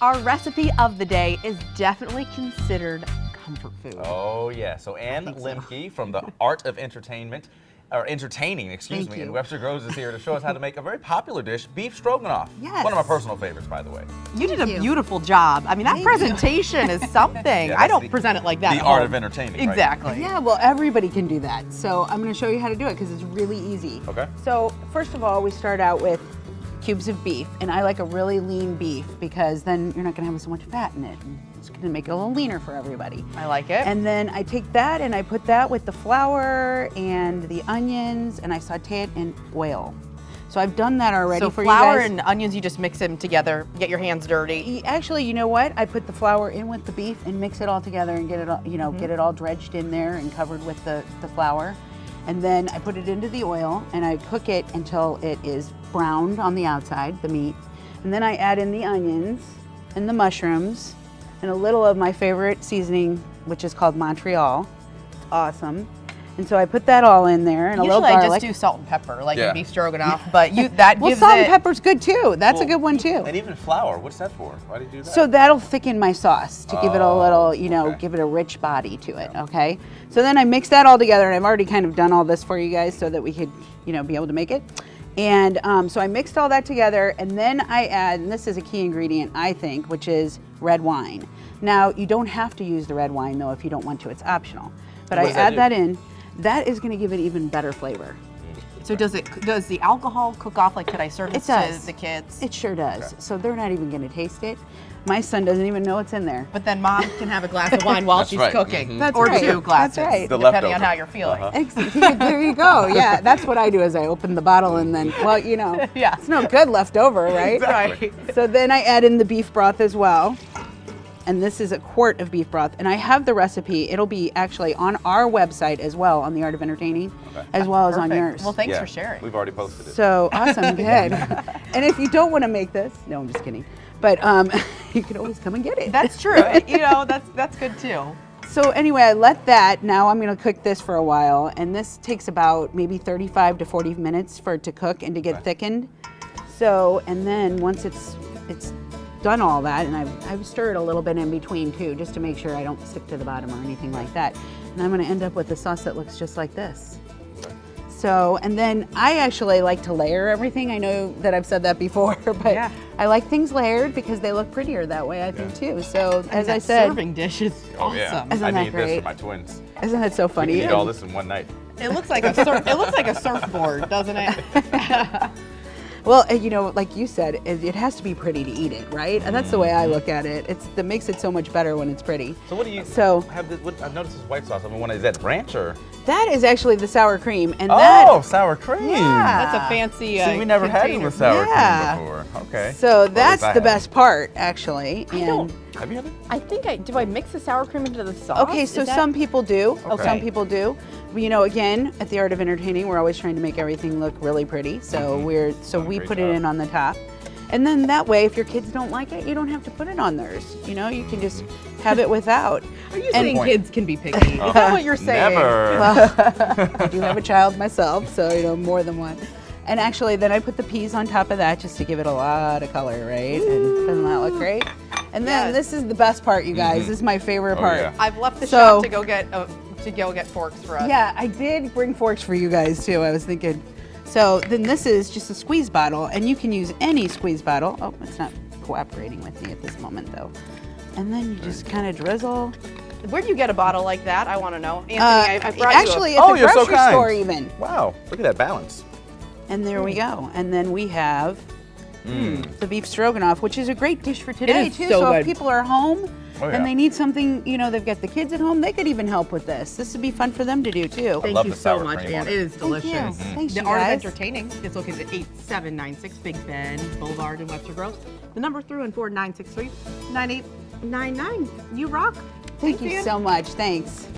Our recipe of the day is definitely considered comfort food. Oh yeah, so Ann Lemke from the Art of Entertainment, or Entertaining, excuse me, in Webster Groves is here to show us how to make a very popular dish, beef stroganoff. Yes. One of my personal favorites, by the way. You did a beautiful job. I mean, that presentation is something. Yeah, I don't present it like that. The art of entertaining, right? Exactly. Yeah, well, everybody can do that. So I'm going to show you how to do it because it's really easy. Okay. So first of all, we start out with cubes of beef, and I like a really lean beef because then you're not going to have so much fat in it. And it's going to make it a little leaner for everybody. I like it. And then I take that and I put that with the flour and the onions, and I saute it in oil. So I've done that already So for flour you guys. and onions, you just mix them together, get your hands dirty. Actually, you know what? I put the flour in with the beef and mix it all together and get it all, get it all dredged in there and covered with the flour. And then I put it into the oil and I cook it until it is browned on the outside, the meat. And then I add in the onions and the mushrooms and a little of my favorite seasoning, which is called Montreal. It's awesome. And so I put that all in there and a little garlic. Usually I just do salt and pepper, like in beef stroganoff, but that well, gives salt and it... pepper's good too. That's a good one too. And even flour, what's that for? Why do you do that? So that'll thicken my sauce to give it a little, okay. give it a rich body to it, okay? So then I mix that all together, and I've already kind of done all this for you guys so that we could, be able to make it. And so I mixed all that together, and then I add, and this is a key ingredient, I think, which is red wine. Now, you don't have to use the red wine, though, if you don't want to. It's optional. But I add that in. That is going to give it even better flavor. So does the alcohol cook off? Like, could I serve this to the kids? It sure does. Okay. So they're not even going to taste it. My son doesn't even know it's in there. But then mom can have a glass of wine while she's cooking. Mm-hmm. That's or right. 2 glasses, That's right. The depending leftover. on how you're feeling. There you go. Yeah, that's what I do is I open the bottle and then, Yeah. it's no good left over, right? Exactly. So then I add in the beef broth as well. And this is a quart of beef broth. And I have the recipe. It'll be actually on our website as well, on the Art of Entertaining, as well as on yours. Well, thanks for sharing. We've already posted it. So awesome, good. And if you don't want to make this, no, I'm just kidding. But you can always come and get it. That's true. That's good too. So anyway, I let that. Now I'm going to cook this for a while, and this takes about maybe 35 to 40 minutes for it to cook and to get thickened. So, and then once it's done all that, and I've stirred a little bit in between too, just to make sure I don't stick to the bottom or anything like that. And I'm going to end up with a sauce that looks just like this. So, and then I actually like to layer everything. I know that I've said that before, but I like things layered because they look prettier that way, I think too. So, as I said, serving dish is awesome. Yeah. Isn't I that need great? this for my twins. Isn't that so funny? You can eat all this in one night. It looks like a surfboard, doesn't it? Well, like you said, it has to be pretty to eat it, right? And that's the way I look at it. That makes it so much better when it's pretty. So what do you have this? I've noticed this white sauce. I mean, is that ranch or? That is actually the sour cream, and sour cream. Yeah. That's a fancy See, we never had it with sour cream before. Okay. So that's the best part, actually. And have you had it? I think do I mix the sour cream into the sauce? okay, so some people do. Okay. Some people do. Again, at the Art of Entertaining, we're always trying to make everything look really pretty. So we put it in on the top. And then that way, if your kids don't like it, you don't have to put it on theirs. You can just have it without. Are you saying kids can be picky? Is that what you're saying? Never. Well, I do have a child myself, so more than one. And actually, then I put the peas on top of that just to give it a lot of color, right? And doesn't that look great? And then this is the best part, you guys. This is my favorite part. Yeah. I've left the shop to go get forks for us. Yeah, I did bring forks for you guys too. I was thinking. So then this is just a squeeze bottle, and you can use any squeeze bottle. Oh, it's not cooperating with me at this moment though. And then you just kind of drizzle. Where do you get a bottle like that? I want to know. Anthony, I brought actually, you at the you're so grocery kind. store even. Wow, look at that balance. And there we go. And then we have the beef stroganoff, which is a great dish for today is too. so So good. if people are home Oh, yeah. and they need something, they've got the kids at home, they could even help with this. This would be fun for them to do too. I Thank love you the so sour much, cream Ann. on It it. is delicious. Thanks, The you Art of guys. Entertaining is located at 8796 Big Bend Boulevard in Webster Groves. The number through in 4963-9899. You rock. Thank you so much. Thanks.